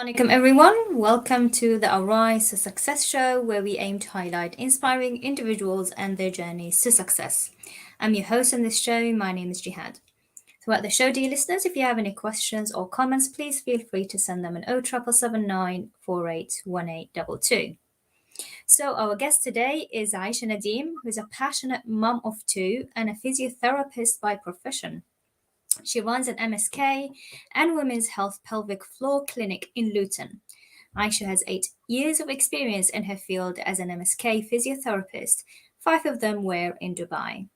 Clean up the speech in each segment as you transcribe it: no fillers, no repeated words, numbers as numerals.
Alaikum everyone. Welcome to the Arise to Success show where we aim to highlight inspiring individuals and their journeys to success. I'm your host on this show. My name is Jihad. Throughout the show, dear listeners, if you have any questions or comments, please feel free to send them an 07779 481822. So our guest today is Aisha Naeem, who is a passionate mum of two and a physiotherapist by profession. She runs an MSK and Women's Health Pelvic Floor Clinic in Luton. Aisha has 8 years of experience in her field as an MSK physiotherapist. 5 of them were in Dubai.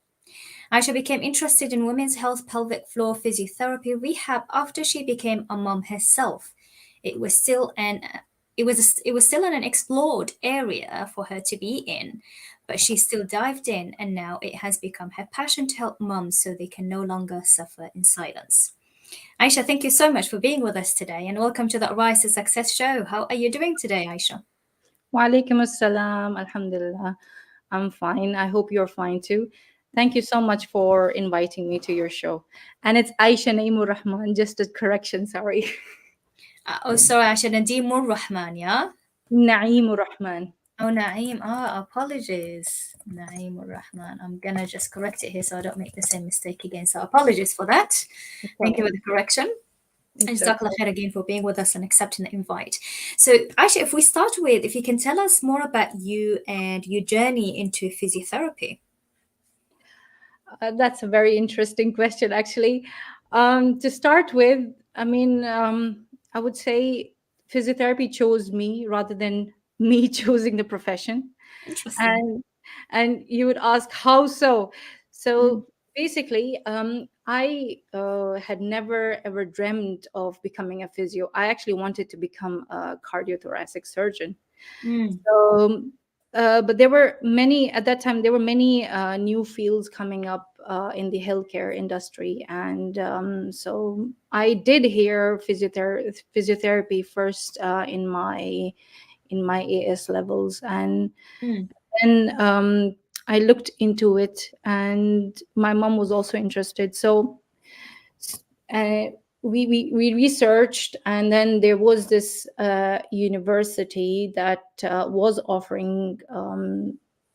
Aisha became interested in women's health pelvic floor physiotherapy rehab after she became a mom herself. It was still an it was still an unexplored area for her to be in, but she still dived in, and now it has become her passion to help moms so they can no longer suffer in silence. Aisha, thank you so much for being with us today, and welcome to the Rise to Success show. How are you doing today, Aisha? Walaikum assalam. Alhamdulillah. I'm fine. I hope you're fine too. Thank you so much for inviting me to your show. And it's Aisha Naeem Rahman. Just a correction, sorry. Sorry, Aisha, Nadimur Rahman, yeah? Naeem Rahman. Oh, Naeem. Apologies. Naeem Rahman. I'm going to just correct it here so I don't make the same mistake again. So, apologies for that. Thank you for the correction. And It's Jazakallah okay. khair again for being with us and accepting the invite. So, Aisha, if we start with, if you can tell us more about you and your journey into physiotherapy. That's a very interesting question, actually. To start with, I would say physiotherapy chose me rather than me choosing the profession. Interesting. And you would ask how so. Mm, So basically, I had never ever dreamed of becoming a physio. I actually wanted to become a cardiothoracic surgeon. mm, So but there were many at that time, there were many new fields coming up in the healthcare industry, and so I did hear physiotherapy first in my AS levels, and mm, then I looked into it, and my mom was also interested. So uh, we researched, and then there was this university that was offering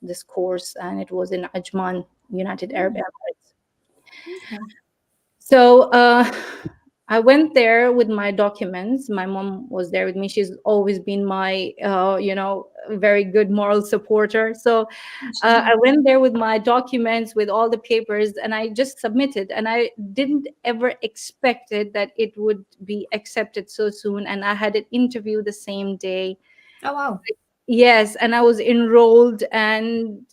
this course, and it was in Ajman, United Arab mm. Emirates. Okay. So I went there with my documents. My mom was there with me. She's always been my, very good moral supporter. So Mashallah. I went there with my documents, with all the papers, and I just submitted. And I didn't ever expected that it would be accepted so soon. And I had an interview the same day. Oh, wow. Yes, and I was enrolled, and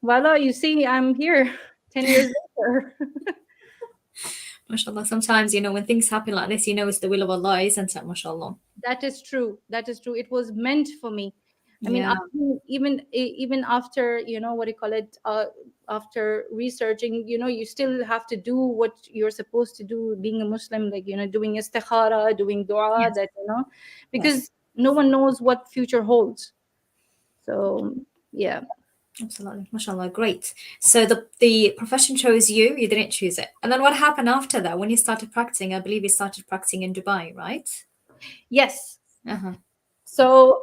voila, you see, I'm here 10 years later. Mashallah. Sometimes, when things happen like this, it's the will of Allah, isn't it? Mashallah. That is true. That is true. It was meant for me. I mean, Yeah. even after, what do you call it, after researching, you still have to do what you're supposed to do, being a Muslim, like, doing istikhara, doing dua, Yes. that, Yes. because no one knows what future holds. So yeah. Absolutely. Mashallah. Great. So the profession chose you, you didn't choose it. And then what happened after that when you started practicing? I believe you started practicing in Dubai, right? Yes. Uh-huh. So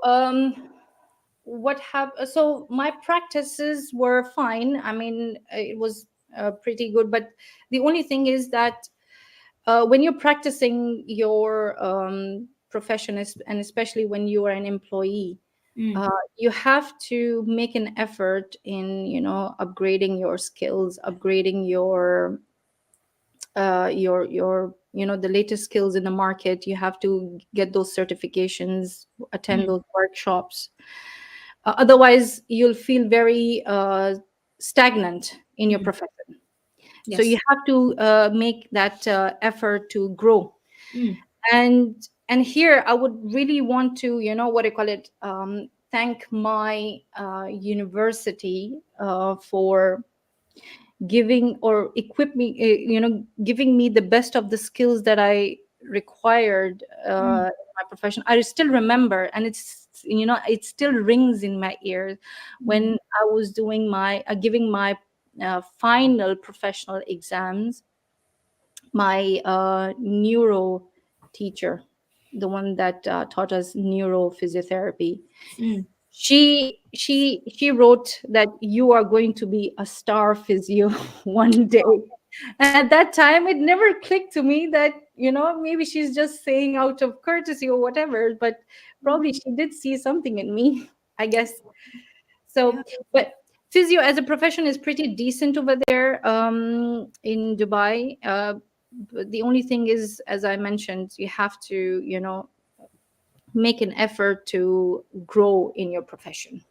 what happened? So my practices were fine. I mean, it was pretty good, but the only thing is that when you're practicing your profession, and especially when you are an employee, Mm, uh, you have to make an effort in, upgrading your skills, upgrading the latest skills in the market. You have to get those certifications, attend mm, those workshops. Otherwise, you'll feel very stagnant in your mm. profession. So you Yes. have to make that effort to grow. Mm, And here I would really want to, what do you call it, thank my university for giving or equip me, giving me the best of the skills that I required mm, in my profession. I still remember, and it still rings in my ears mm, when I was doing my giving my final professional exams. My neuro teacher, the one that taught us neurophysiotherapy. Mm. She wrote that you are going to be a star physio one day. And at that time, it never clicked to me that, maybe she's just saying out of courtesy or whatever, but probably she did see something in me, I guess. Yeah, So, but physio as a profession is pretty decent over there, in Dubai. But the only thing is, as I mentioned, you have to, make an effort to grow in your profession.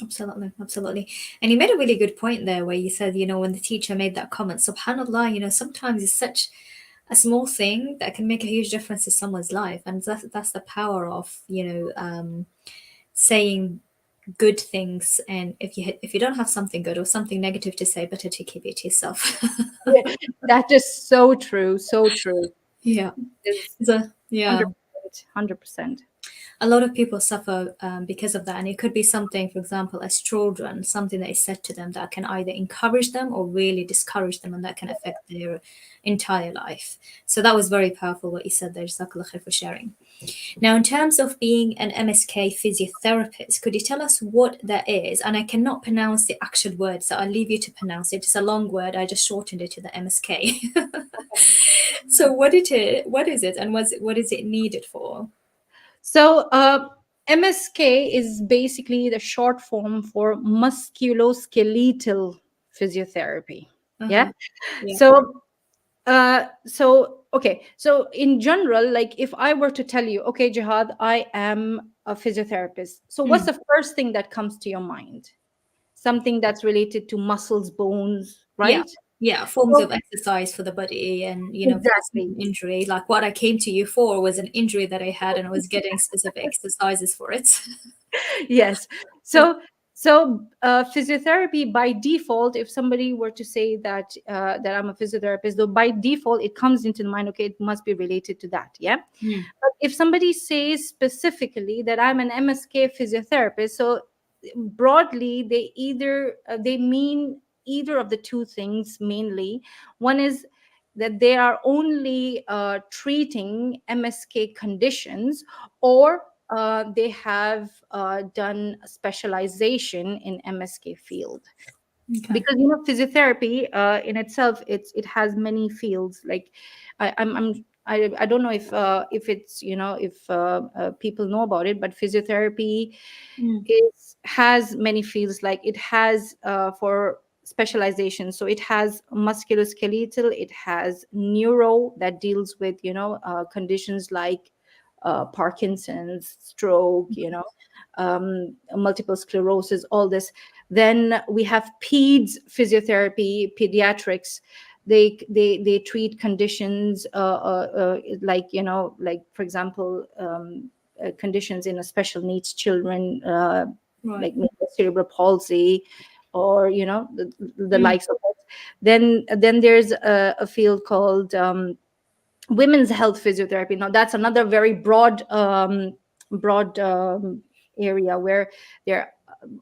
absolutely, absolutely. And you made a really good point there where you said, when the teacher made that comment, subhanallah, sometimes it's such a small thing that can make a huge difference in someone's life. And that's the power of, saying good things. And if you don't have something good or something negative to say, better to keep it to yourself. Yeah, that is so true, so true. Yeah. Is So, yeah. 100%, 100%. A lot of people suffer because of that, and it could be something, for example, as children, something that is said to them that can either encourage them or really discourage them, and that can affect their entire life. So that was very powerful what you said there. Jazakallah khair for sharing. Now, in terms of being an MSK physiotherapist, could you tell us what that is? And I cannot pronounce the actual word, so I'll leave you to pronounce it. It's a long word. I just shortened it to the MSK. So what is it, and what is it needed for? So, MSK is basically the short form for musculoskeletal physiotherapy. Yeah. Uh-huh. Yeah. So, okay. So, in general, like if I were to tell you, okay, Jihad, I am a physiotherapist. So, what's Mm. the first thing that comes to your mind? Something that's related to muscles, bones, Yeah. right? Yeah, forms So, of exercise for the body, and for exactly. an injury. Like what I came to you for was an injury that I had, and I was getting specific exercises for it. Yes. Yeah. So physiotherapy by default, if somebody were to say that I'm a physiotherapist, though by default it comes into the mind, okay, it must be related to that. Yeah. Mm. But if somebody says specifically that I'm an MSK physiotherapist, so broadly they mean either of the two things mainly. One is that they are only treating MSK conditions, or they have done a specialization in MSK field. Okay. Because physiotherapy in itself, it has many fields. Like I don't know if it's if people know about it, but physiotherapy Mm. has many fields. Like it has for specialization, so it has musculoskeletal, it has neuro that deals with conditions like Parkinson's, stroke, multiple sclerosis, all this. Then we have peds physiotherapy, pediatrics. They treat conditions like like for example conditions in a special needs children, Right. like maybe cerebral palsy, or the Mm. likes of it. Then there's a field called women's health physiotherapy. Now that's another very broad area where there are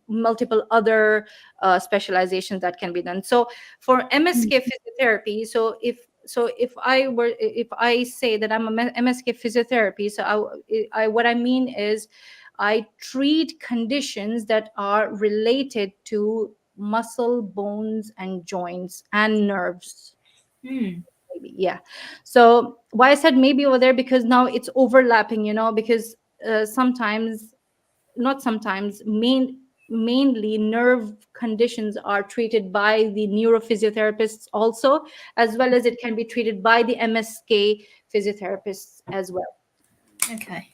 multiple other specializations that can be done. So for Mm. MSK physiotherapy, if I say that I'm a MSK physiotherapy, so I what I mean is I treat conditions that are related to muscle, bones, and joints and nerves. Mm. Maybe, yeah. So why I said maybe over there, because now it's overlapping, because sometimes, not sometimes, mainly nerve conditions are treated by the neurophysiotherapists also, as well as it can be treated by the MSK physiotherapists as well. Okay.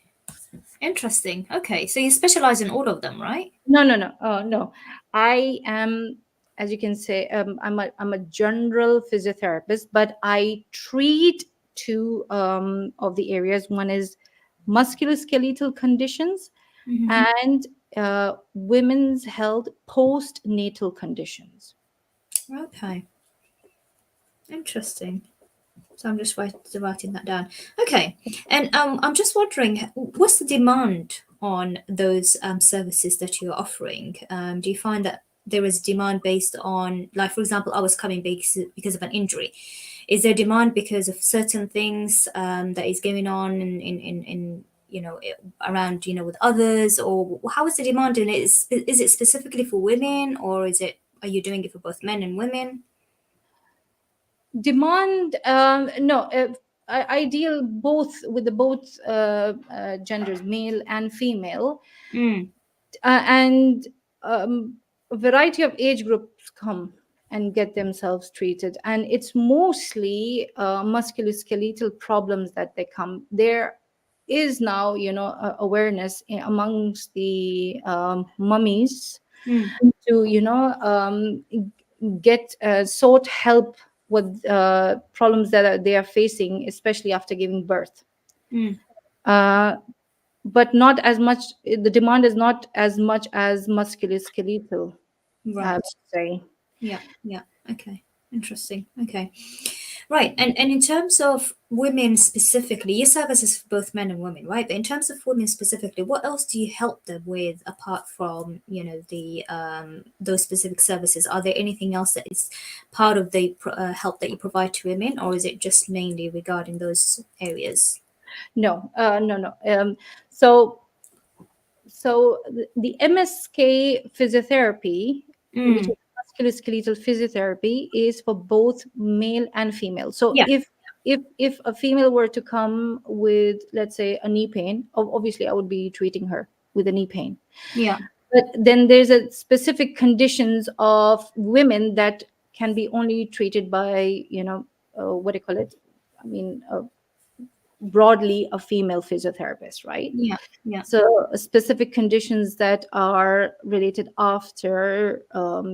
Interesting. Okay, so you specialize in all of them, right? No, no, no, no. I am, as you can say, I'm a general physiotherapist, but I treat two of the areas. One is musculoskeletal conditions Hmm. and women's health postnatal conditions. Okay. Interesting. So I'm just writing that down. Okay, and I'm just wondering, what's the demand on those services that you're offering? Do you find that there is demand based on, like, for example, I was coming because of an injury. Is there demand because of certain things that is going on in around, with others, or how is the demand? And is it specifically for women, or are you doing it for both men and women? Demand, no, I deal both with the both genders, male and female, Mm, and a variety of age groups come and get themselves treated, and it's mostly musculoskeletal problems that they come. There is now, awareness amongst the mummies mm, to, get sought help with problems that they are facing, especially after giving birth. mm. Uh, but not as much. The demand is not as much as musculoskeletal, I Right. would say. Yeah, yeah. Okay. Interesting. Okay. Right. And in terms of women specifically, your service is for both men and women, right? But in terms of women specifically, what else do you help them with apart from, the those specific services? Are there anything else that is part of the help that you provide to women, or is it just mainly regarding those areas? No, no. So the MSK physiotherapy, which Mm. is musculoskeletal physiotherapy, is for both male and female. So Yeah. if a female were to come with, let's say, a knee pain, obviously I would be treating her with a knee pain. Yeah. But then there's a specific conditions of women that can be only treated by, what do you call it? I mean, broadly a female physiotherapist, right? Yeah. Yeah. So specific conditions that are related after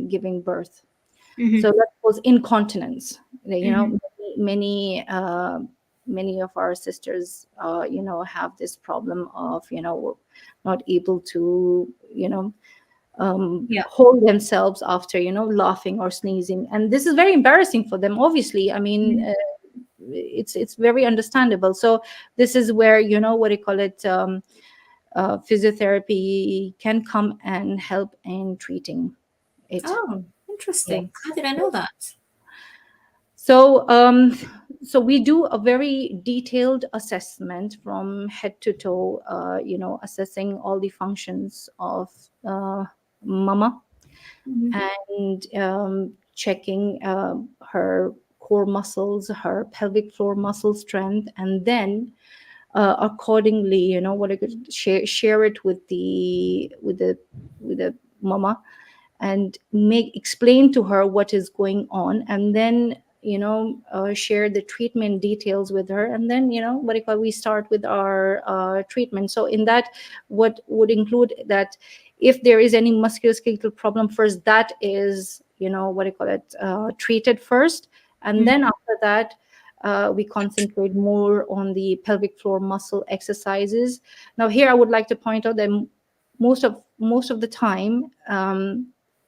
giving birth. Mm-hmm. So that was incontinence. Mm-hmm. Many many of our sisters, have this problem of, not able to, Yeah. hold themselves after, laughing or sneezing, and this is very embarrassing for them. Obviously, I mean, Mm-hmm. it's very understandable. So this is where, what do you call it? Physiotherapy can come and help in treating it. Oh, interesting. Yes. How did I know that? So, we do a very detailed assessment from head to toe, assessing all the functions of mama, Mm-hmm. and checking her core muscles, her pelvic floor muscle strength, and then accordingly, what I could share it with the mama, and make explain to her what is going on, and then, share the treatment details with her, and then, what do you call, we start with our treatment. So in that, what would include that, if there is any musculoskeletal problem first, that is, what do you call it, treated first, and then after that, we concentrate more on the pelvic floor muscle exercises. Now here I would like to point out that most of the time,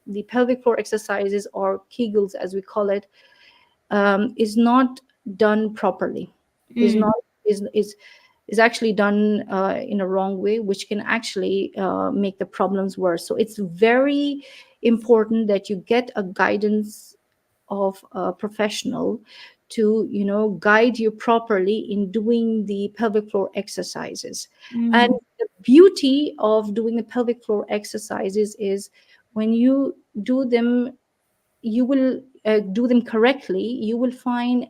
the pelvic floor exercises, or Kegels as we call it, is not done properly. Is Mm, not is actually done in a wrong way, which can actually make the problems worse. So it's very important that you get a guidance of a professional to, guide you properly in doing the pelvic floor exercises. And mm, the beauty of doing the pelvic floor exercises is, when you do them, you will do them correctly, you will find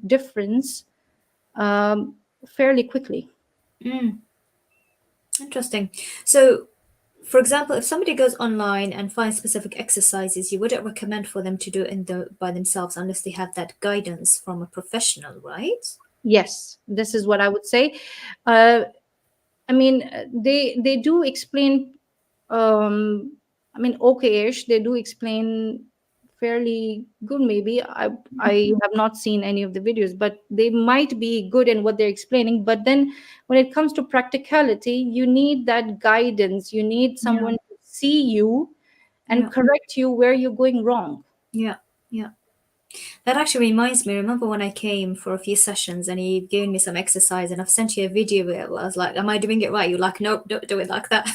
difference um, fairly quickly. mm. Interesting. So, for example, if somebody goes online and finds specific exercises, you wouldn't recommend for them to do it by themselves unless they have that guidance from a professional, right? Yes, this is what I would say. uh, I mean, they do explain. Um, I mean, okay-ish. They do explain fairly good. Maybe I have not seen any of the videos, but they might be good in what they're explaining. But then, when it comes to practicality, you need that guidance. You need Yeah, someone to see you and yeah, correct you where you're going wrong. yeah, yeah. That actually reminds me. Remember when I came for a few sessions and you gave me some exercise, and I've sent you a video where I was like, "Am I doing it right?" You're like, "Nope, don't do it like that."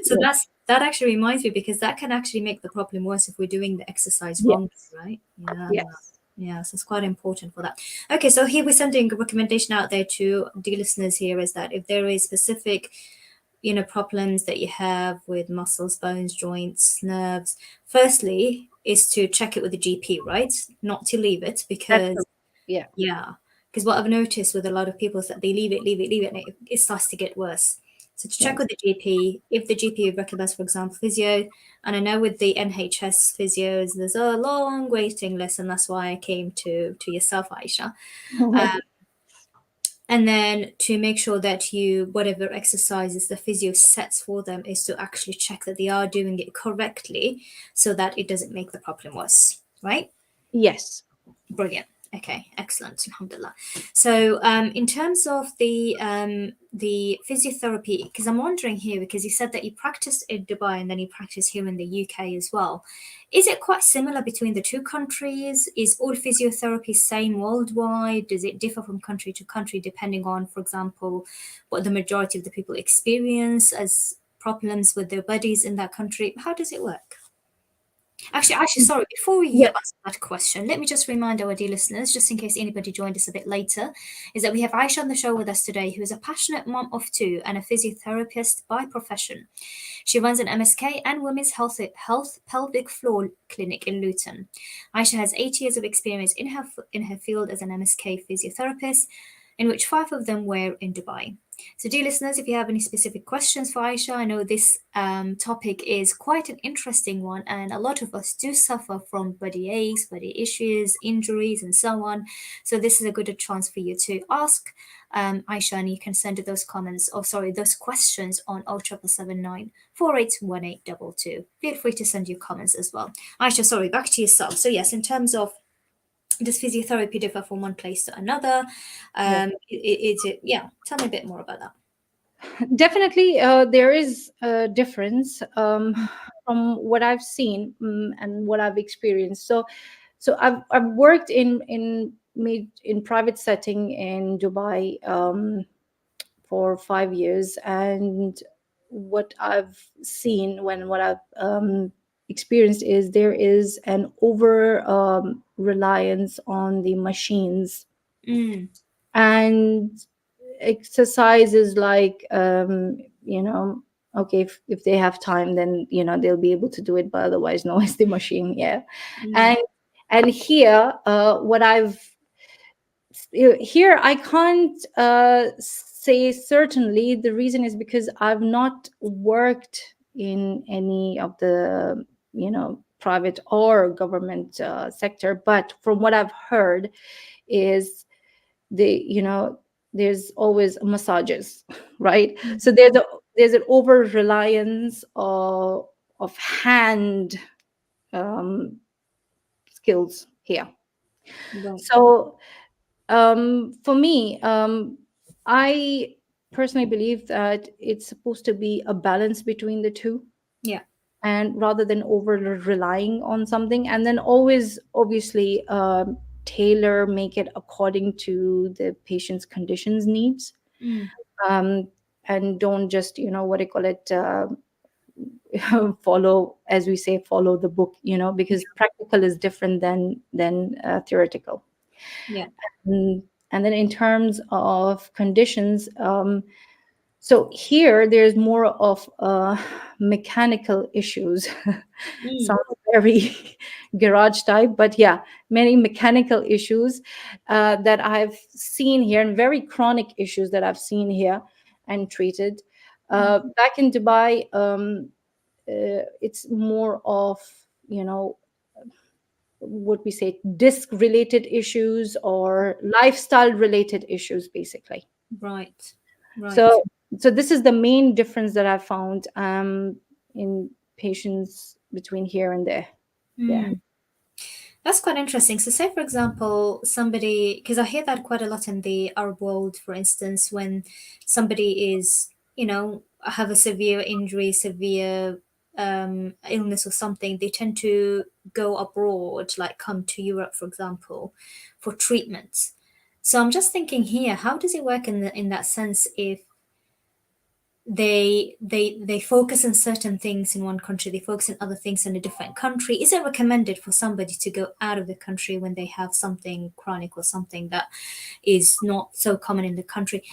So Yes, that actually reminds me, because that can actually make the problem worse if we're doing the exercise wrong, yes, right? Yeah, yes, yeah. So it's quite important for that. Okay, so here we're sending a recommendation out there to the listeners. Here is that if there is specific, problems that you have with muscles, bones, joints, nerves, firstly is to check it with the GP, right? Not to leave it, that's because correct. Yeah, yeah, because what I've noticed with a lot of people is that they leave it, and it starts to get worse. So to check yes. with the GP, if the GP recommends, for example, physio, and I know with the NHS physios, there's a long waiting list, and that's why I came to yourself, Aisha. And then to make sure that you, whatever exercises the physio sets for them, is to actually check that they are doing it correctly, so that it doesn't make the problem worse, right? Yes. Brilliant. Okay, excellent. Alhamdulillah. So, in terms of the physiotherapy, because I'm wondering here, because you said that you practiced in Dubai and then you practice here in the UK as well. Is it quite similar between the two countries? Is all physiotherapy same worldwide? Does it differ from country to country depending on, for example, what the majority of the people experience as problems with their bodies in that country? How does it work? Actually, sorry, before you Yes. ask that question, let me just remind our dear listeners, just in case anybody joined us a bit later, is that we have Aisha on the show with us today, who is a passionate mom of two and a physiotherapist by profession. She runs an MSK and women's health pelvic floor clinic in Luton. Aisha has 8 years of experience in her field as an MSK physiotherapist, in which 5 of them were in Dubai. So, dear listeners, if you have any specific questions for Aisha, I know this topic is quite an interesting one, and a lot of us do suffer from body aches, body issues, injuries, and so on. So, this is a good chance for you to ask Aisha, and you can send those comments, or sorry, those questions on 0779 481822. Feel free to send your comments as well. Aisha, sorry, back to yourself. So, yes, in terms of, does physiotherapy differ from one place to another? Yes. Is it, yeah, tell me a bit more about that. Definitely, there is a difference from what I've seen, and what I've experienced. So I've worked in private setting in Dubai for 5 years, and what I've seen, when what I've experienced, is there is an over reliance on the machines, Mm, and exercises like, okay, if they have time, then they'll be able to do it, but otherwise no, it's the machine. Yeah. mm, And here, what I've here I can't say certainly. The reason is because I've not worked in any of the private or government sector, but from what I've heard is, they there's always massages, right? mm, So there's an over reliance of hand um, skills here. right. So for me, I personally believe that it's supposed to be a balance between the two, Yeah. and rather than over relying on something, and then always obviously tailor make it according to the patient's conditions, needs, Mm, um, and don't just what do you call it, follow, as we say, follow the book, because practical is different than theoretical. yeah. And then in terms of conditions, so here there's more of mechanical issues. Mm, Sounds very garage type, but yeah, many mechanical issues that I've seen here, and very chronic issues that I've seen here and treated. mm, Back in Dubai, it's more of, you know, what we say, disc related issues or lifestyle related issues, basically. right. Right. So, this is the main difference that I found in patients between here and there. Yeah. Mm. That's quite interesting. So, say for example, somebody, because I hear that quite a lot in the Arab world, for instance, when somebody is, have a severe injury, severe illness or something, they tend to go abroad, like come to Europe, for example, for treatments. So I'm just thinking here, how does it work in that sense if they focus on certain things in one country, they focus on other things in a different country? Is it recommended for somebody to go out of the country when they have something chronic or something that is not so common in the country?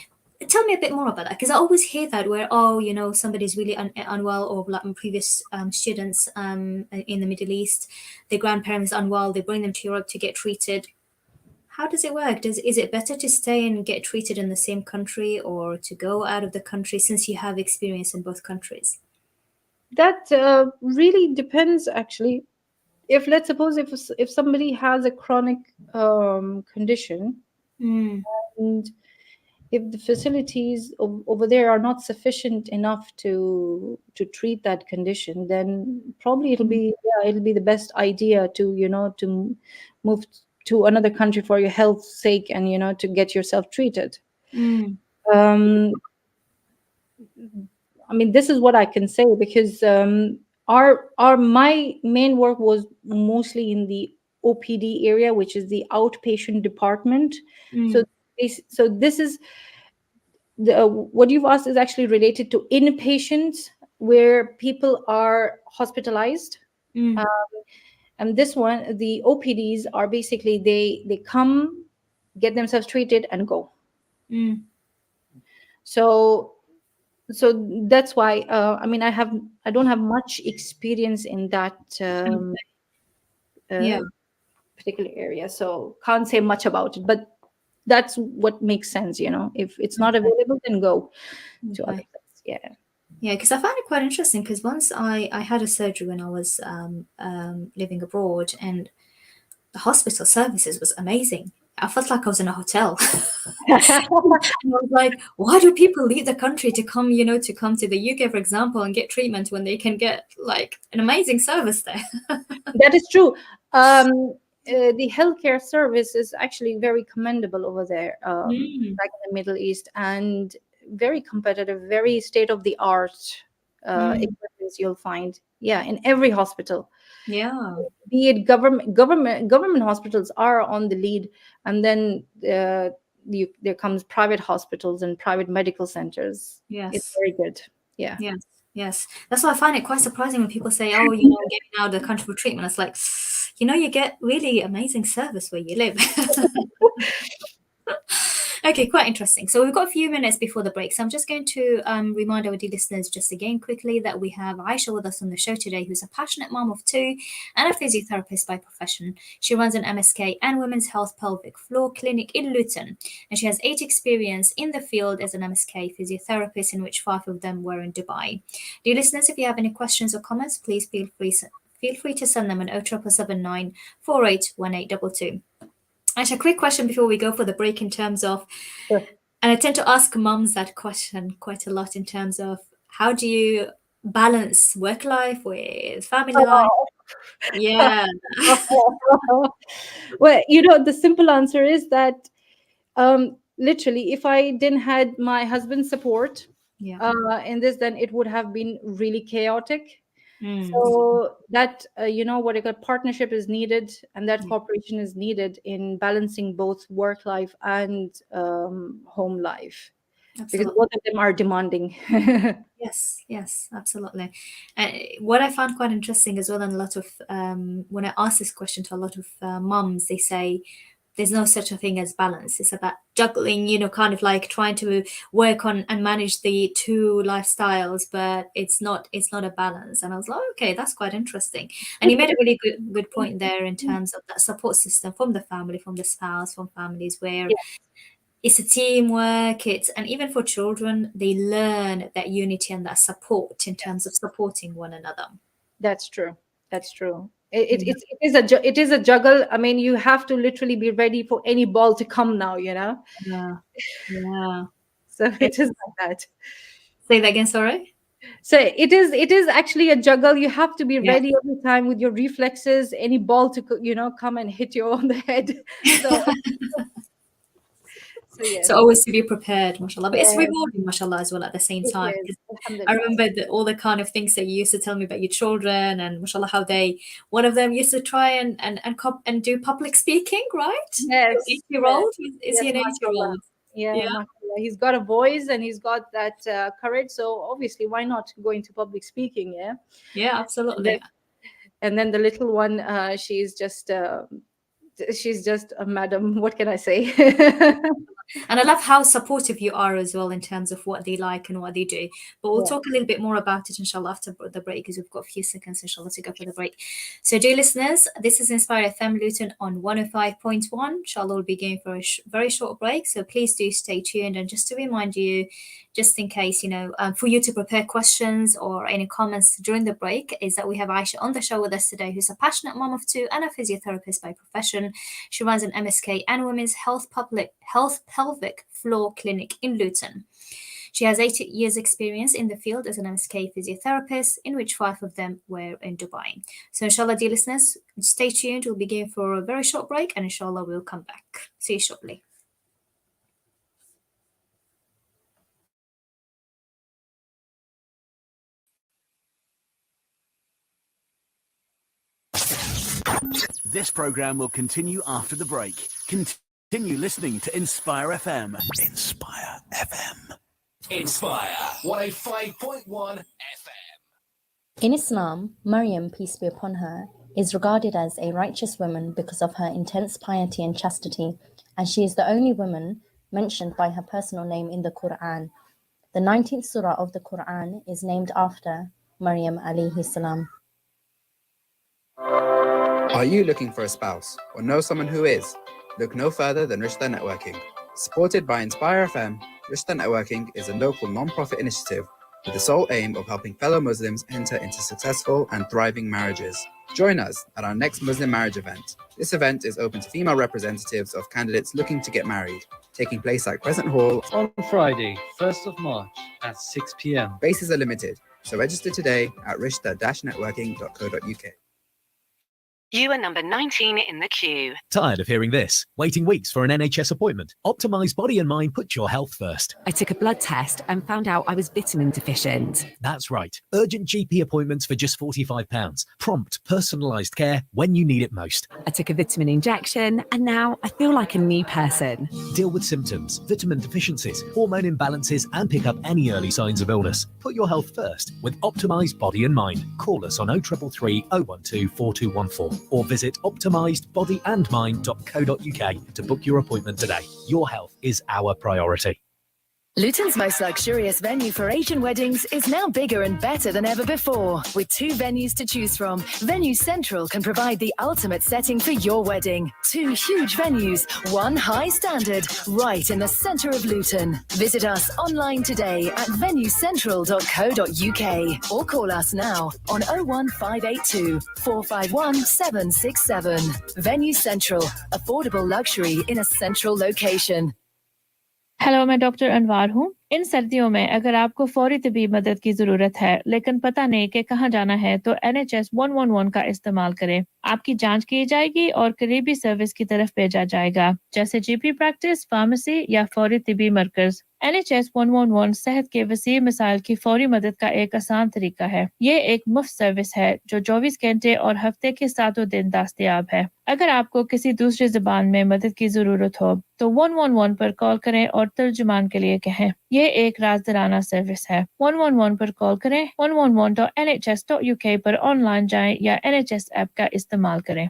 Tell me a bit more about that, because I always hear that where, oh, somebody's really unwell, or like my previous students in the Middle East, their grandparents unwell, they bring them to Europe to get treated. How does it work? Is it better to stay and get treated in the same country, or to go out of the country, since you have experience in both countries? That really depends, actually. If, let's suppose, if somebody has a chronic condition, Mm, and if the facilities over there are not sufficient enough to treat that condition, then probably it'll be the best idea to move to another country for your health's sake, and to get yourself treated. mm, um I mean, this is what I can say, because our my main work was mostly in the OPD area, which is the outpatient department. So mm, this is what you've asked is actually related to inpatients, where people are hospitalized. mm, uh, and this one, the OPDs, are basically they come, get themselves treated, and go. mm. So that's why, I mean, I don't have much experience in that Yeah. uh, particular area, so can't say much about it, but that's what makes sense. If it's not Okay. available, then go to other Okay. places. Yeah. Yeah, because I found it quite interesting. Because once I had a surgery when I was living abroad, and the hospital services was amazing. I felt like I was in a hotel. And I was like, why do people leave the country to come, to come to the UK, for example, and get treatment when they can get like an amazing service there? That is true. The healthcare service is actually very commendable over there, Mm, like in the Middle East, and very competitive, very state of the art mm, equipment you'll find. Yeah, in every hospital, yeah, be it government hospitals are on the lead, and then there comes private hospitals and private medical centers. It's yes, very good. Yeah. yes, yes. That's why I find it quite surprising when people say, oh, getting out of the country for treatment. It's like, you get really amazing service where you live. Okay, quite interesting. So we've got a few minutes before the break. So I'm just going to remind our dear listeners just again quickly that we have Aisha with us on the show today, who's a passionate mom of two and a physiotherapist by profession. She runs an MSK and women's health pelvic floor clinic in Luton, and she has 8 experience in the field as an MSK physiotherapist, in which 5 of them were in Dubai. Dear listeners, if you have any questions or comments, please feel free to send them on 07779 481822. Actually, a quick question before we go for the break in terms of, Sure. and I tend to ask mums that question quite a lot in terms of how do you balance work life with family life? Yeah, Well, the simple answer is that, literally, if I didn't had my husband's support yeah, in this, then it would have been really chaotic. mm, So that, what I got, partnership is needed, and that yeah, cooperation is needed in balancing both work life and home life, because absolutely. both of them are demanding. Yes, yes, absolutely. And what I found quite interesting as well, and a lot of when I ask this question to a lot of mums, they say there's no such a thing as balance. It's about juggling, kind of like trying to work on and manage the two lifestyles, but it's not a balance. And I was like, okay, that's quite interesting. And you made a really good point there in terms of that support system from the family, from the spouse, from families where Yeah, it's a teamwork. And even for children, they learn that unity and that support in terms of supporting one another. that's true. That's true. It, Yeah, it, it is it is a juggle. I mean, you have to literally be ready for any ball to come now. yeah, yeah. So It- it is like that. Say that again, sorry. So it is actually a juggle. You have to be Yeah. ready every time with your reflexes, any ball to come and hit you on the head. So So yes, So always to be prepared, mashallah. But it's yes, rewarding, mashallah, as well at the same it time. is. 'Cause I Alhamdulillah. remember all the kind of things that you used to tell me about your children and mashallah how one of them used to try and do public speaking, right? Your Yes, yes, 8-year-old? Is yes, he an mashallah. 8-year-old? Yeah, Yeah, mashallah. He's got a voice and he's got that courage. So obviously, why not go into public speaking? Yeah. yeah, And then, absolutely. and then the little one, she's just a madam. What can I say? And I love how supportive you are as well in terms of what they like and what they do. But we'll Yeah. talk a little bit more about it, inshallah, after the break, because we've got a few seconds, inshallah, to go for the break. So, dear listeners, this is Inspired FM Luton on 105.1. Inshallah, we'll be going for a very short break. So, please do stay tuned. And just to remind you, just in case, for you to prepare questions or any comments during the break, is that we have Aisha on the show with us today, who's a passionate mom of two and a physiotherapist by profession. She runs an MSK and Women's Health Pelvic Floor Clinic in Luton. She has 8 years' experience in the field as an MSK physiotherapist, in which 5 of them were in Dubai. So, inshallah, dear listeners, stay tuned. We'll be going for a very short break, and inshallah, we'll come back. See you shortly. This program will continue after the break. Continue listening to Inspire FM. Inspire FM. Inspire 105.1 FM. In Islam, Maryam, peace be upon her, is regarded as a righteous woman because of her intense piety and chastity, and she is the only woman mentioned by her personal name in the Quran. The 19th surah of the Quran is named after Maryam alayhi salam. Are you looking for a spouse or know someone who is? Look no further than Rishta Networking. Supported by Inspire FM, Rishta Networking is a local non-profit initiative with the sole aim of helping fellow Muslims enter into successful and thriving marriages. Join us at our next Muslim marriage event. This event is open to female representatives of candidates looking to get married, taking place at Crescent Hall on Friday, 1st of March at 6 p.m. Spaces are limited, so register today at rishta-networking.co.uk. You are number 19 in the queue. Tired of hearing this? Waiting weeks for an NHS appointment? Optimise Body and Mind put your health first. I took a blood test and found out I was vitamin deficient. That's right. Urgent GP appointments for just £45. Prompt, personalised care when you need it most. I took a vitamin injection and now I feel like a new person. Deal with symptoms, vitamin deficiencies, hormone imbalances and pick up any early signs of illness. Put your health first with Optimise Body and Mind. Call us on 0333 012 4214 or visit optimisedbodyandmind.co.uk to book your appointment today. Your health is our priority. Luton's most luxurious venue for Asian weddings is now bigger and better than ever before. With 2 venues to choose from, Venue Central can provide the ultimate setting for your wedding. 2 huge venues, 1 high standard, right in the centre of Luton. Visit us online today at venuecentral.co.uk or call us now on 01582 451 767. Venue Central, affordable luxury in a central location. Hello मैं doctor अनवार हूँ इन सर्दियों में अगर आपको फौरी तबी मदद की ज़रूरत है लेकिन पता नहीं कि कहाँ जाना है तो NHS 111 का इस्तेमाल करें आपकी जांच की जाएगी और करीबी सर्विस की तरफ भेजा जाएगा जैसे जीपी प्रैक्टिस फार्मेसी या फौरी तबी मरकज़ NHS 111 सेहत के वसीह मसाइल की फौरी मदद का एक आसान तरीका है ये एक मुफ्त सर्विस है जो 24 घंटे और हफ्ते के 7 दिन दस्तयाब है अगर आपको किसी दूसरी ज़बान में मदद की ज़रूरत हो तो 111 पर कॉल करें और तर्जुमान के लिए कहें ये एक राज़दाराना सर्विस है 111 पर कॉल करें 111.nhs.uk पर ऑनलाइन जाएं या NHS ऐप का इस्तेमाल करें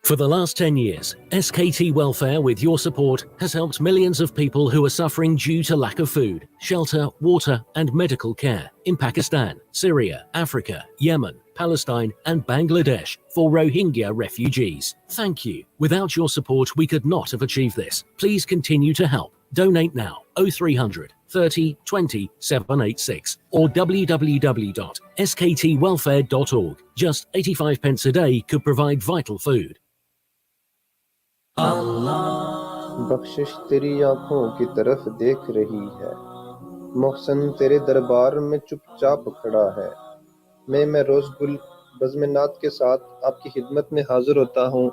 For the last 10 years, SKT Welfare, with your support, has helped millions of people who are suffering due to lack of food, shelter, water, and medical care in Pakistan, Syria, Africa, Yemen, Palestine, and Bangladesh for Rohingya refugees. Thank you. Without your support, we could not have achieved this. Please continue to help. Donate now 0300 30 20 786 or www.sktwelfare.org. Just 85 pence a day could provide vital food. बख्शिश तेरी आंखों की तरफ देख रही है मोहसन तेरे दरबार में चुपचाप खड़ा है मैं रोज गुल बज़्म-ए-नात के साथ आपकी खिदमत में हाजिर होता हूँ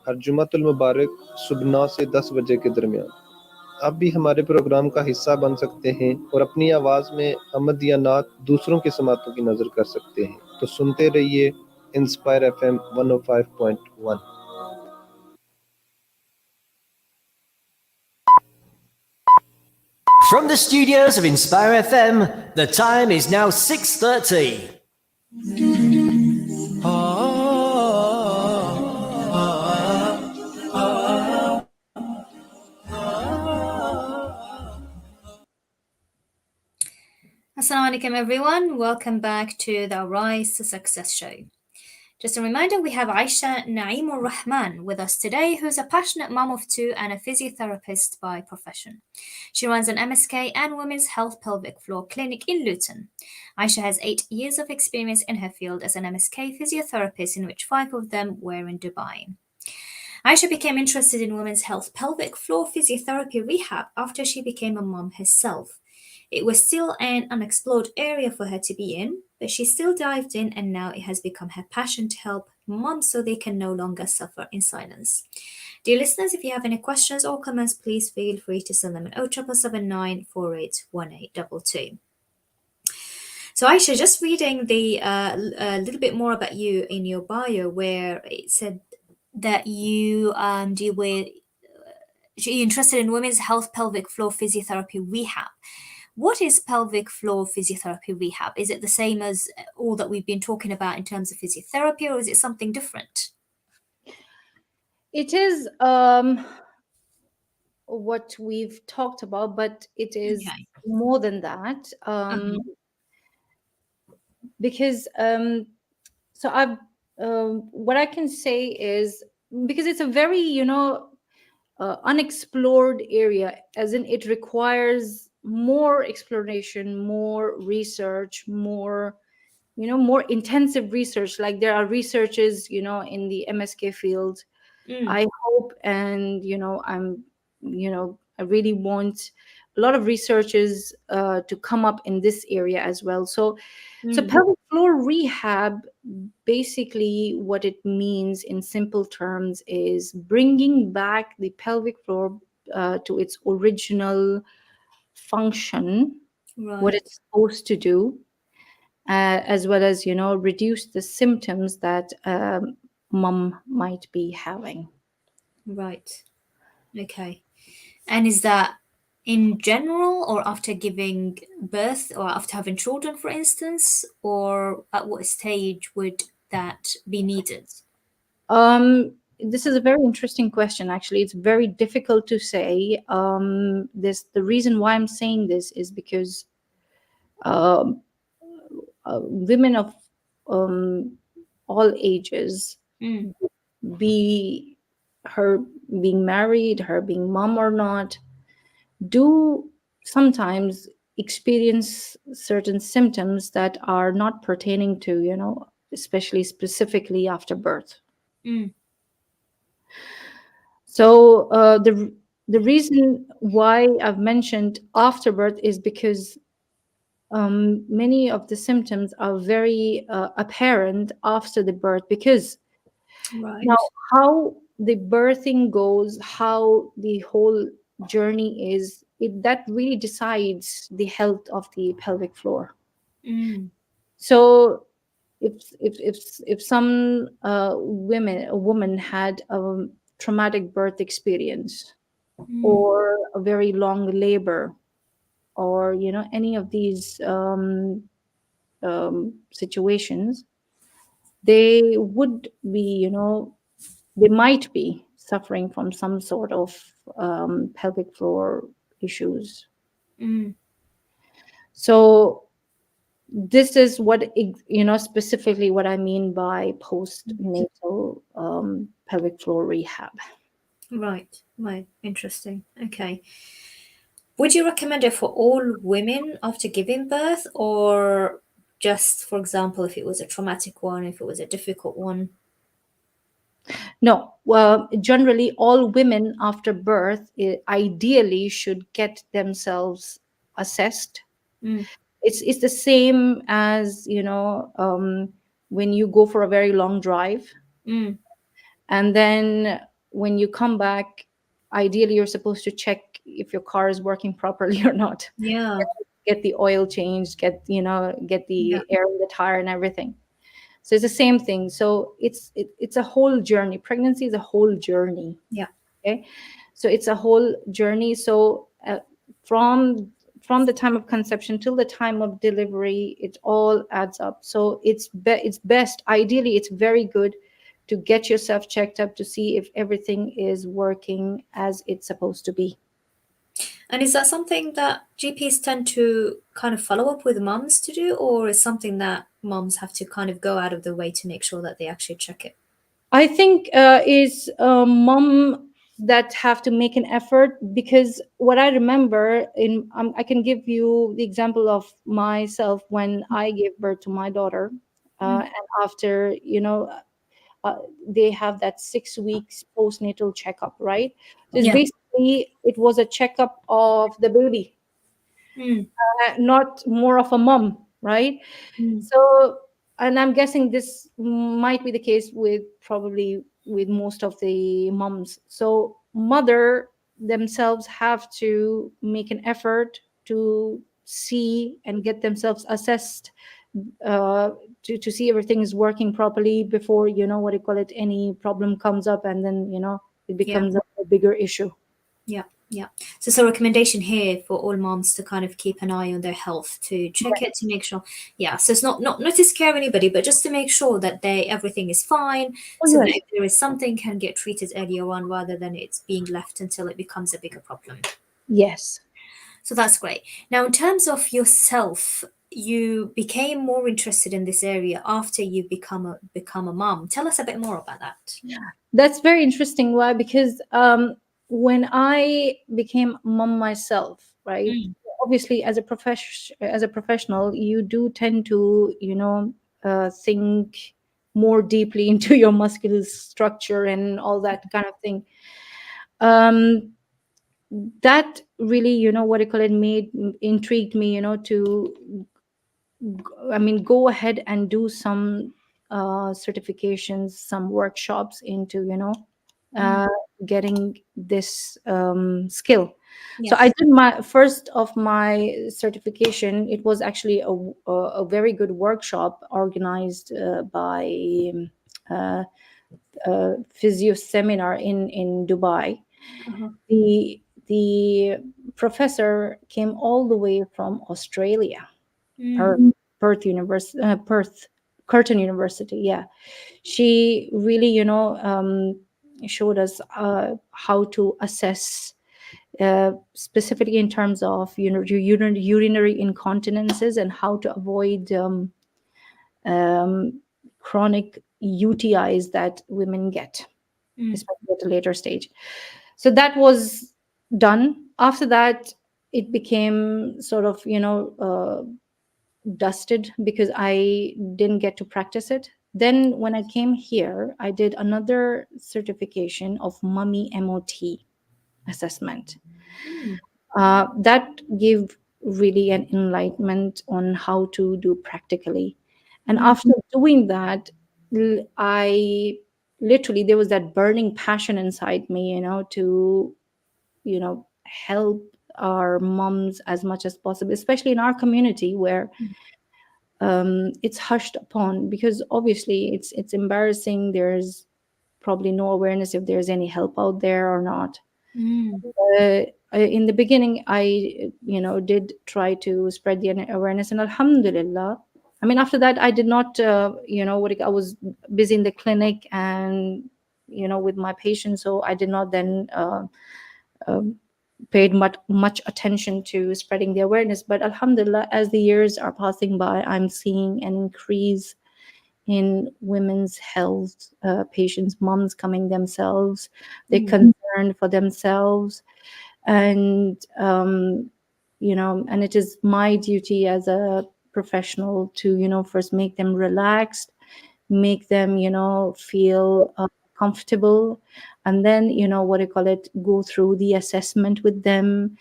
हर जुमातुल मुबारक सुबह 9 से 10 बजे के दरमियान आप भी हमारे प्रोग्राम का हिस्सा बन सकते हैं और अपनी आवाज में अमद या नात दूसरों की समातों की नजर कर सकते हैं। तो सुनते रहिए inspire FM 105.1। From the studios of Inspire FM, the time is now 6:30. Assalamu alaikum everyone, welcome back to the Rise to Success show. Just a reminder, we have Aisha Naeem Rahman with us today, who's a passionate mom of two and a physiotherapist by profession. She runs an MSK and Women's Health Pelvic Floor Clinic in Luton. Aisha has 8 years of experience in her field as an MSK physiotherapist, in which 5 of them were in Dubai. Aisha became interested in women's health pelvic floor physiotherapy rehab after she became a mom herself. It was still an unexplored area for her to be in, but she still dived in, and now it has become her passion to help moms so they can no longer suffer in silence. Dear listeners, if you have any questions or comments, please feel free to send them at 07779 481822. So Aisha, just reading a little bit more about you in your bio, where it said that you deal with you're interested in women's health pelvic floor physiotherapy rehab. What is pelvic floor physiotherapy rehab? Is it the same as all that we've been talking about in terms of physiotherapy, or is it something different? It is what we've talked about, but it is more than that. Because so I've what I can say is, because it's a very unexplored area, as in it requires more exploration, more research, more intensive research. Like there are researchers in the MSK field. I hope, and I really want a lot of researchers to come up in this area as well. So pelvic floor rehab, basically what it means in simple terms is bringing back the pelvic floor to its original function, what it's supposed to do, as well as reduce the symptoms that mom might be having. Right. Okay. And is that in general, or after giving birth, or after having children, for instance, or at what stage would that be needed? This is a very interesting question. Actually, it's very difficult to say. The reason why I'm saying this is because women of all ages, be her being married, her being mom or not, do sometimes experience certain symptoms that are not pertaining to, especially specifically after birth. So the reason why I've mentioned after birth is because many of the symptoms are very apparent after the birth, because now how the birthing goes, how the whole journey is, that really decides the health of the pelvic floor. So if some a woman had a traumatic birth experience, or a very long labor, or any of these situations, they would be they might be suffering from some sort of pelvic floor issues. So this is what specifically what I mean by postnatal pelvic floor rehab. Right. Interesting. Okay. Would you recommend it for all women after giving birth, or just, for example, if it was a traumatic one, if it was a difficult one? No, well, generally all women after birth ideally should get themselves assessed. It's the same as when you go for a very long drive, and then when you come back, ideally you're supposed to check if your car is working properly or not. Yeah. Get the oil changed, get the air in the tire and everything. So it's the same thing. So it's a whole journey. Pregnancy is a whole journey. Yeah. Okay. So it's a whole journey. So from the time of conception till the time of delivery, it all adds up. So it's best, ideally, it's very good to get yourself checked up to see if everything is working as it's supposed to be. And is that something that GPs tend to kind of follow up with mums to do, or is something that mums have to kind of go out of their way to make sure that they actually check it? I think is mom that have to make an effort, because what I remember I can give you the example of myself when I gave birth to my daughter, and after they have that 6 weeks postnatal checkup, right? So it's basically, it was a checkup of the baby, not more of a mom, right? So, and I'm guessing this might be the case with most of the moms. So mother themselves have to make an effort to see and get themselves assessed, to see everything is working properly before, what do you call it, any problem comes up, and then it becomes a bigger issue. Yeah. So it's a recommendation here for all moms to kind of keep an eye on their health, to check it, to make sure. Yeah. So it's not to scare anybody, but just to make sure that everything is fine, so that if there is something, can get treated earlier on rather than it's being left until it becomes a bigger problem. Yes. So that's great. Now, in terms of yourself, you became more interested in this area after you become a mom. Tell us a bit more about that. That's very interesting. Why? Because when I became mom myself, right? Obviously, as a professional, you do tend to, think more deeply into your muscular structure and all that kind of thing. That really, what do you call it, intrigued me, to go ahead and do some certifications, some workshops into, getting this skill. So I did my first of my certification. It was actually a very good workshop organized by physio seminar in Dubai. The professor came all the way from Australia, Perth University, Curtin University. Yeah, she really, showed us how to assess, specifically in terms of urinary incontinences, and how to avoid chronic UTIs that women get, especially at a later stage. So that was done. After that, it became sort of, dusted, because I didn't get to practice it. Then when I came here, I did another certification of mummy MOT assessment. That gave really an enlightenment on how to do practically. And after doing that, I literally, there was that burning passion inside me, to, help our moms as much as possible, especially in our community where it's hushed upon, because obviously it's embarrassing. There's probably no awareness if there's any help out there or not. In the beginning, I did try to spread the awareness, and alhamdulillah, I mean, after that, I did not I was busy in the clinic and with my patients, so I did not then paid much attention to spreading the awareness. But alhamdulillah, as the years are passing by, I'm seeing an increase in women's health, patients, moms coming themselves, they're concerned for themselves. And and it is my duty as a professional to first make them relaxed, make them feel comfortable, and then go through the assessment with them,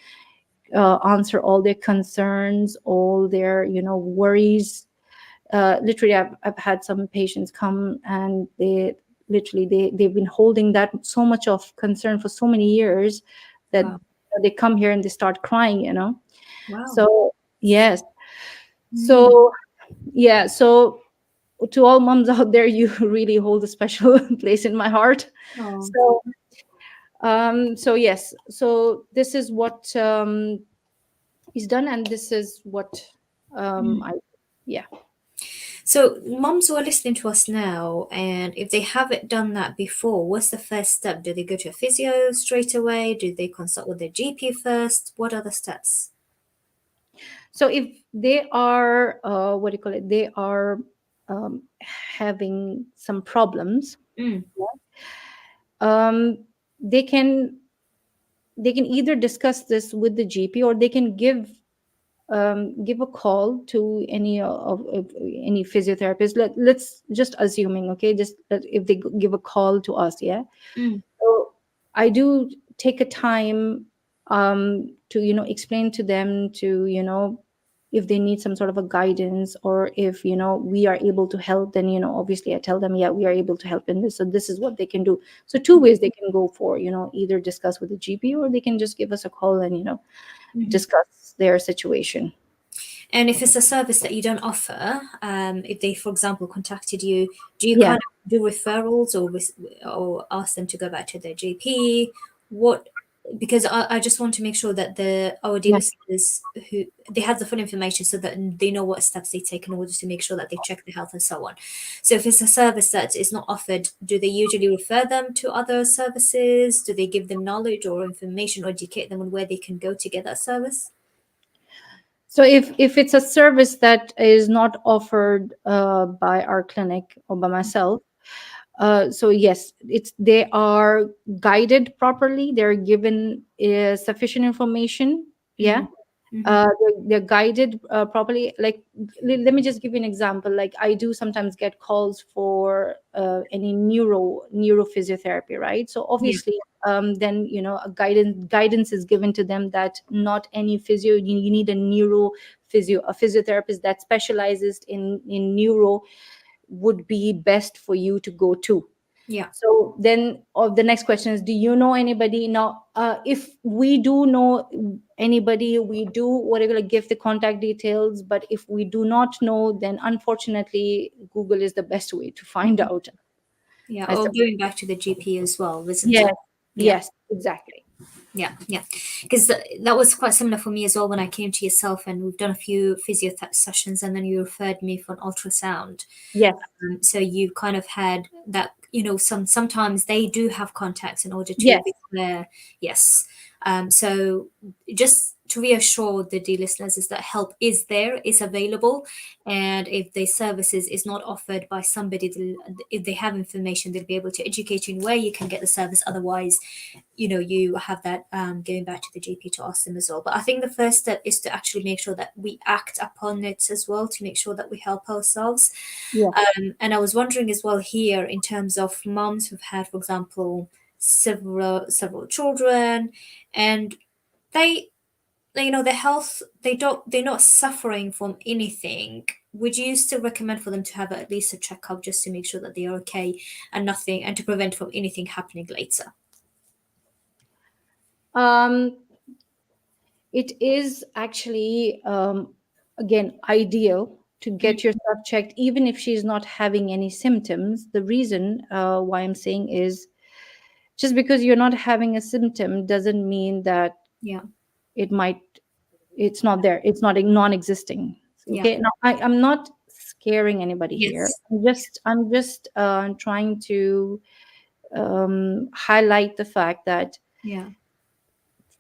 answer all their concerns, all their worries. Literally, I've had some patients come, and they've been holding that so much of concern for so many years that They come here and they start crying, you know. Wow. So yes. So yeah, so to all moms out there, you really hold a special place in my heart. Oh. So yes, so this is what is done, and this is what I yeah. So moms who are listening to us now, and if they haven't done that before, what's the first step? Do they go to a physio straight away? Do they consult with their GP first? What are the steps? So if they are what do you call it, they are having some problems, um, they can either discuss this with the GP, or they can give a call to of any physiotherapist. Let's just assuming, okay, just that if they give a call to us, yeah. So I do take a time to explain to them, to if they need some sort of a guidance, or if we are able to help, then obviously I tell them, yeah, we are able to help in this, so this is what they can do. So two ways they can go for, either discuss with the GP, or they can just give us a call and discuss their situation. And if it's a service that you don't offer, if they, for example, contacted you, do you Yeah. kind of do referrals, or ask them to go back to their GP? Because I just want to make sure that our dear listeners, who they have the full information, so that they know what steps they take in order to make sure that they check their health and so on. So if it's a service that is not offered, do they usually refer them to other services? Do they give them knowledge or information, or educate them on where they can go to get that service? So if it's a service that is not offered by our clinic or by myself, so yes, they are guided properly. They're given sufficient information. Yeah. They're guided properly. Like, let me just give you an example. Like, I do sometimes get calls for any neuro physiotherapy, right? So obviously, then a guidance is given to them that not any physio, you need a physiotherapist that specializes in neuro would be best for you to go to. Yeah. So then the next question is, do you know anybody? Now, if we do know anybody, we do whatever, give the contact details. But if we do not know, then unfortunately, Google is the best way to find out. Yeah, or going back to the GP as well, isn't Yes, it? Yeah. yes, exactly. Yeah, because that was quite similar for me as well when I came to yourself, and we've done a few physio sessions, and then you referred me for an ultrasound. Yes. So you kind of had that, sometimes they do have contacts in order to Yes. declare. Yes. So just to reassure the dear listeners is that help is there, is available, and if the services is not offered by somebody, if they have information, they'll be able to educate you in where you can get the service. Otherwise, you have that going back to the GP to ask them as well. But I think the first step is to actually make sure that we act upon it as well, to make sure that we help ourselves. Yeah. And I was wondering as well here, in terms of moms who've had, for example, several children, and their health, they're not suffering from anything. Would you still recommend for them to have at least a checkup, just to make sure that they are okay and to prevent from anything happening later? It is actually again ideal to get yourself checked, even if she's not having any symptoms. The reason why I'm saying is, just because you're not having a symptom doesn't mean that it's not there, it's not non-existing. Okay. Now, I'm not scaring anybody here. I'm just trying to highlight the fact that,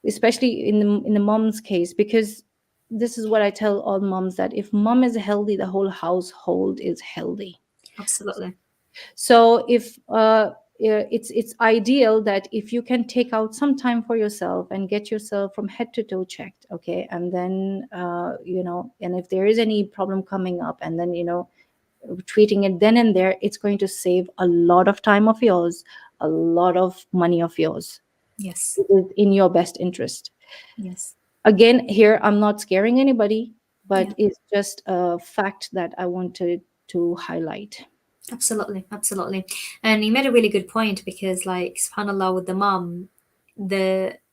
especially in the mom's case, because this is what I tell all moms, that if mom is healthy, the whole household is healthy. Absolutely. So if it's ideal that if you can take out some time for yourself and get yourself from head to toe checked, okay, and then and if there is any problem coming up, and then treating it then and there, it's going to save a lot of time of yours, a lot of money of yours. Yes. It is in your best interest. Yes. Again, here I'm not scaring anybody, but it's just a fact that I wanted to highlight. Absolutely. And you made a really good point, because, like, subhanallah, with the mom,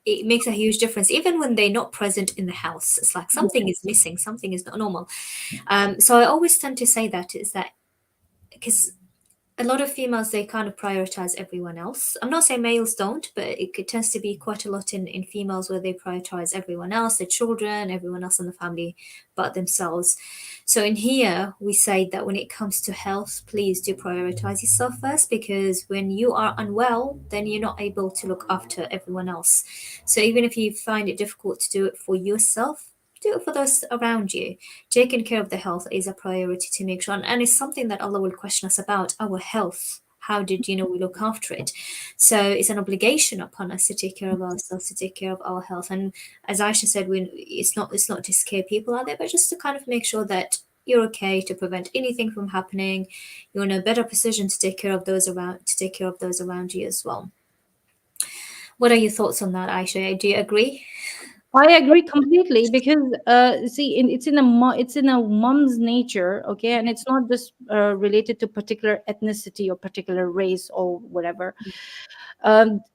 it makes a huge difference. Even when they're not present in the house, it's like something is missing, something is not normal. So I always tend to say that is that because a lot of females, they kind of prioritize everyone else. I'm not saying males don't, but it tends to be quite a lot in females where they prioritize everyone else, their children, everyone else in the family but themselves. So in here we say that when it comes to health, please do prioritize yourself first, because when you are unwell, then you're not able to look after everyone else. So even if you find it difficult to do it for yourself, do it for those around you. Taking care of the health is a priority to make sure, and it's something that Allah will question us about, our health. How did we look after it? So it's an obligation upon us to take care of ourselves, to take care of our health. And as Aisha said, it's not to scare people out there, but just to kind of make sure that you're okay, to prevent anything from happening. You're in a better position to take care of those around you as well. What are your thoughts on that, Aisha? Do you agree? I agree completely, because see, it's in a mom's nature, okay, and it's not just related to particular ethnicity or particular race or whatever.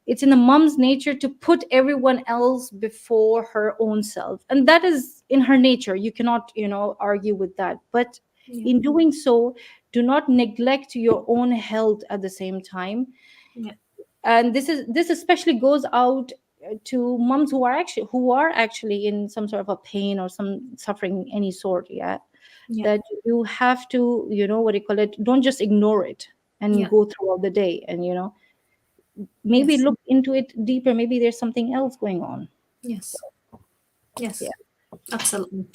It's in a mom's nature to put everyone else before her own self, and that is in her nature. You cannot, argue with that. But in doing so, do not neglect your own health at the same time. Yeah. And this especially goes out to moms who are actually in some sort of a pain or some suffering any sort. That you have to, what do you call it, don't just ignore it and go throughout the day, and maybe look into it deeper. Maybe there's something else going on. Yes. Absolutely.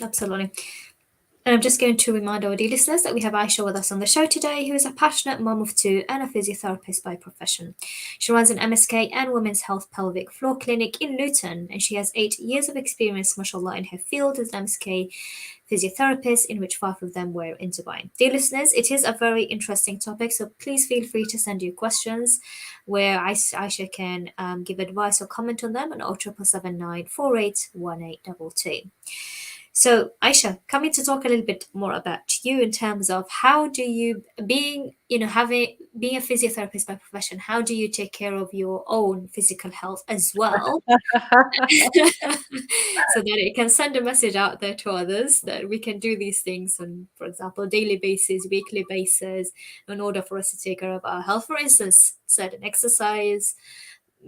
And I'm just going to remind our dear listeners that we have Aisha with us on the show today, who is a passionate mom of two and a physiotherapist by profession. She runs an MSK and Women's Health Pelvic Floor Clinic in Luton, and she has 8 years of experience, mashallah, in her field as an MSK physiotherapist, in which 5 of them were in Dubai. Dear listeners, it is a very interesting topic, so please feel free to send your questions where Aisha can give advice or comment on them on 0779 481822. So, Aisha, coming to talk a little bit more about you in terms of how do you, being a physiotherapist by profession, how do you take care of your own physical health as well, so that it can send a message out there to others that we can do these things on, for example, daily basis, weekly basis, in order for us to take care of our health. For instance, certain exercise.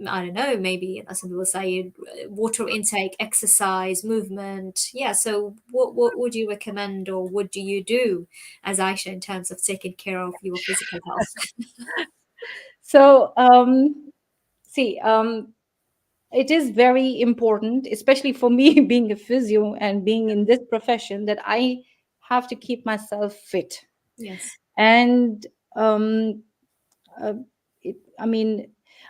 I don't know, maybe some people say water intake, exercise, movement. Yeah, so what would you recommend, or what do you do as Aisha in terms of taking care of your physical health? So, it is very important, especially for me being a physio and being in this profession, that I have to keep myself fit. Yes. And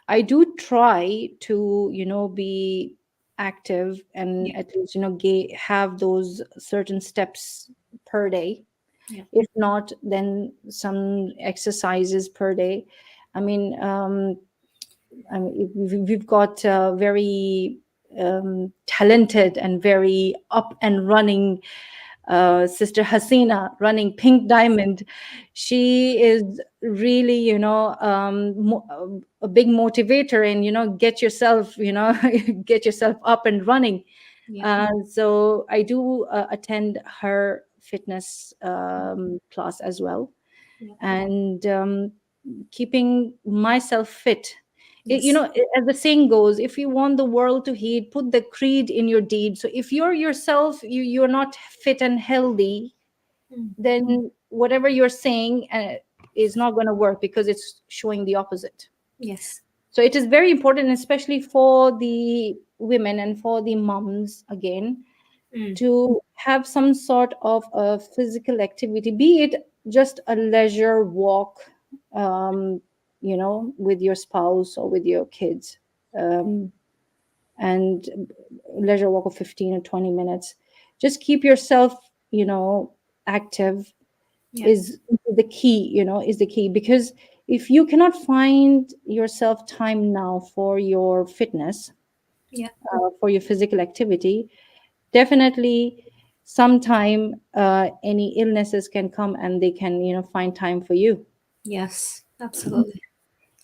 I do try to, be active and at least, have those certain steps per day. Yeah. If not, then some exercises per day. We've got very talented and very up and running Sister Hasina running Pink Diamond. She is really, a big motivator, and get yourself, get yourself up and running. So I do attend her fitness class as well, and keeping myself fit. As the saying goes, if you want the world to heed, put the creed in your deed. So if you're yourself, you're not fit and healthy, then whatever you're saying is not going to work, because it's showing the opposite. Yes. So it is very important, especially for the women and for the moms, again, to have some sort of a physical activity, be it just a leisure walk, with your spouse or with your kids, and leisure walk of 15 or 20 minutes. Just keep yourself, active. Is the key, because if you cannot find yourself time now for your fitness, for your physical activity, definitely sometime any illnesses can come and they can find time for you. Yes, absolutely.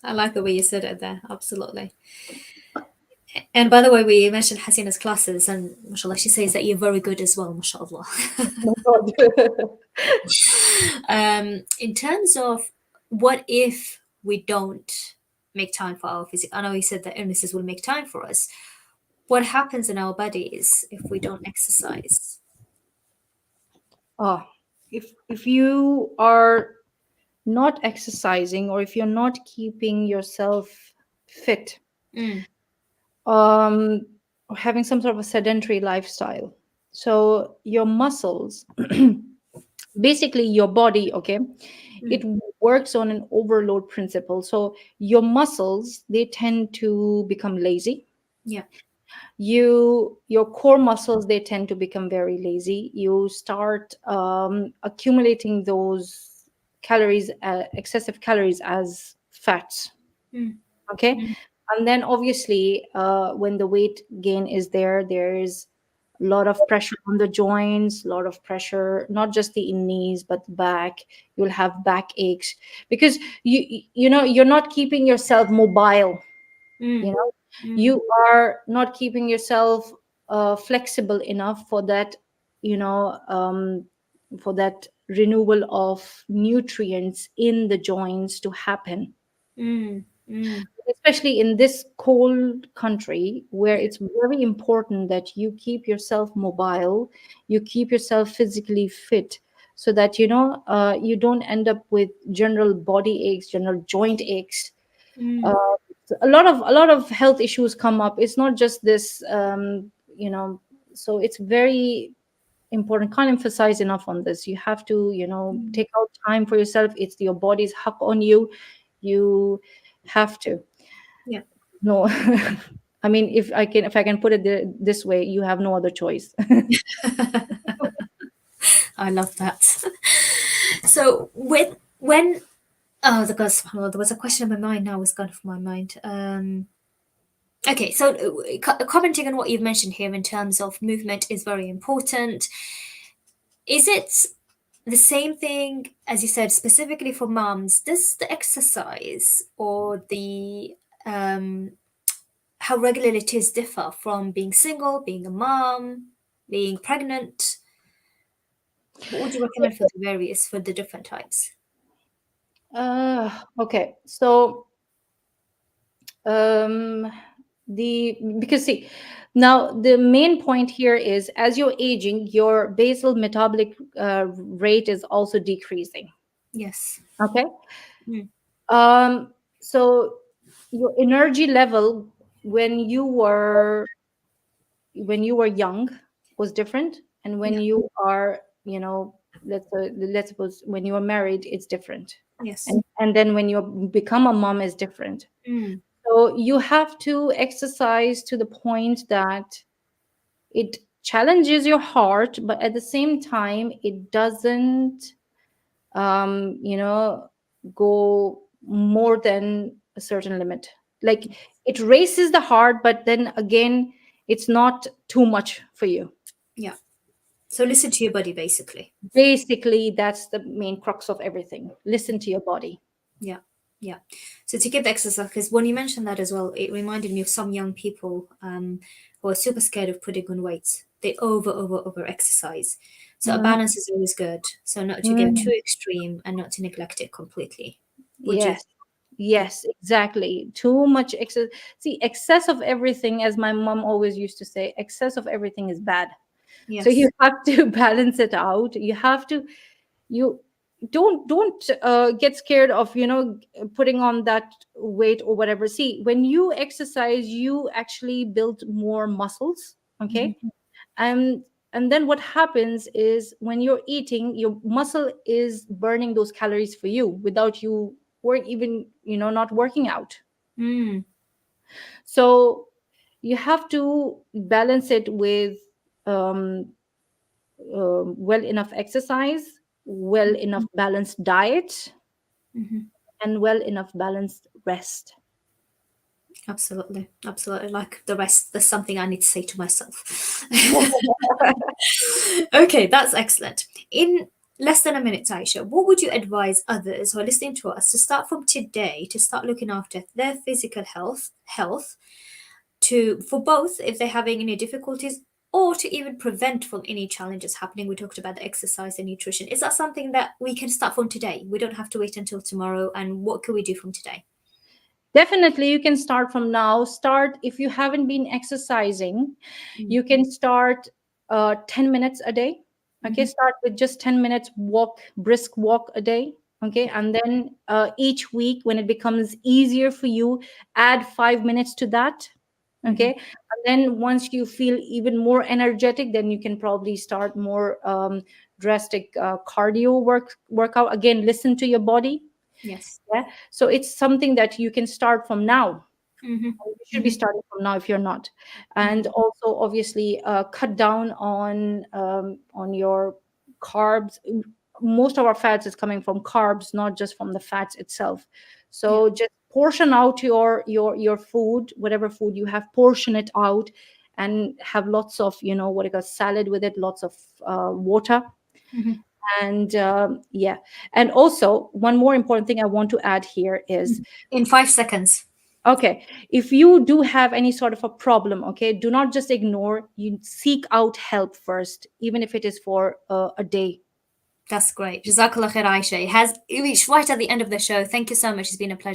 I like the way you said it there. Absolutely. And by the way, we mentioned Hasina's classes, and mashallah, she says that you're very good as well, mashallah. In terms of what if we don't make time for our physical, I know you said that illnesses will make time for us. What happens in our bodies if we don't exercise? Oh, if you are not exercising, or if you're not keeping yourself fit, or having some sort of a sedentary lifestyle, so your muscles, basically your body, okay, it works on an overload principle. So your muscles, they tend to become lazy. Yeah. Your core muscles, they tend to become very lazy. You start accumulating those calories, excessive calories, as fats. Okay. And then obviously, when the weight gain is there, there's a lot of pressure on the joints, a lot of pressure, not just the knees but the back. You'll have back aches because you're not keeping yourself mobile. You are not keeping yourself flexible enough for that, for that renewal of nutrients in the joints to happen, especially in this cold country, where it's very important that you keep yourself mobile, you keep yourself physically fit, so that you don't end up with general body aches, general joint aches. A lot of health issues come up. It's not just this, so it's very important. Can't emphasize enough on this. You have to take out time for yourself. It's your body's hug on you. You have to. Yeah. No. I mean, if I can put it this way, you have no other choice. I love that. So when there was a question in my mind, now it's gone from my mind. Okay, so commenting on what you've mentioned here in terms of movement is very important. Is it the same thing as you said, specifically for moms? Does the exercise or the how regularly it is differ from being single, being a mom, being pregnant? What would you recommend for the different types? Okay, so because see, now the main point here is, as you're aging, your basal metabolic rate is also decreasing. Yes. Okay. So your energy level when you were young was different, and when you are, let's suppose when you are married, it's different. Yes. And then when you become a mom is different. So you have to exercise to the point that it challenges your heart, but at the same time, it doesn't, go more than a certain limit. Like, it races the heart, but then again, it's not too much for you. Yeah. So listen to your body, basically. Basically, that's the main crux of everything. Listen to your body. Yeah. Yeah. So to keep the exercise, because when you mentioned that as well, it reminded me of some young people who are super scared of putting on weight. They over exercise. So a balance is always good. So not to go too extreme and not to neglect it completely. Yes, exactly. Too much excess. See, excess of everything, as my mom always used to say, excess of everything is bad. Yes. So you have to balance it out. You don't get scared of putting on that weight or whatever. See, when you exercise, you actually build more muscles. Okay. And then what happens is, when you're eating, your muscle is burning those calories for you without you not working out. So you have to balance it with well enough exercise, well enough balanced diet, and well enough balanced rest. Absolutely. Like the rest, there's something I need to say to myself. Okay, that's excellent. In less than a minute, Aisha, what would you advise others who are listening to us to start from today to start looking after their physical health, for both if they're having any difficulties or to even prevent from any challenges happening. We talked about the exercise and nutrition. Is that something that we can start from today? We don't have to wait until tomorrow. And what can we do from today? Definitely, you can start from now. Start if you haven't been exercising, you can start 10 minutes a day. Okay, start with just 10 minutes brisk walk a day. Okay, and then each week, when it becomes easier for you, add 5 minutes to that. Okay, and then once you feel even more energetic, then you can probably start more drastic cardio workout. Again, listen to your body. Yes. Yeah, so it's something that you can start from now. Mm-hmm. You should be starting from now if you're not. And also obviously cut down on your carbs. Most of our fats is coming from carbs, not just from the fats itself. So just portion out your food, whatever food you have, portion it out, and have lots of what you call salad with it, lots of water. And yeah, and also one more important thing I want to add here is in 5 seconds. Okay, if you do have any sort of a problem, okay, do not just ignore. You seek out help first, even if it is for a day. That's great. Jazakallah khair, Aisha. It has reached right at the end of the show. Thank you so much. It's been a pleasure.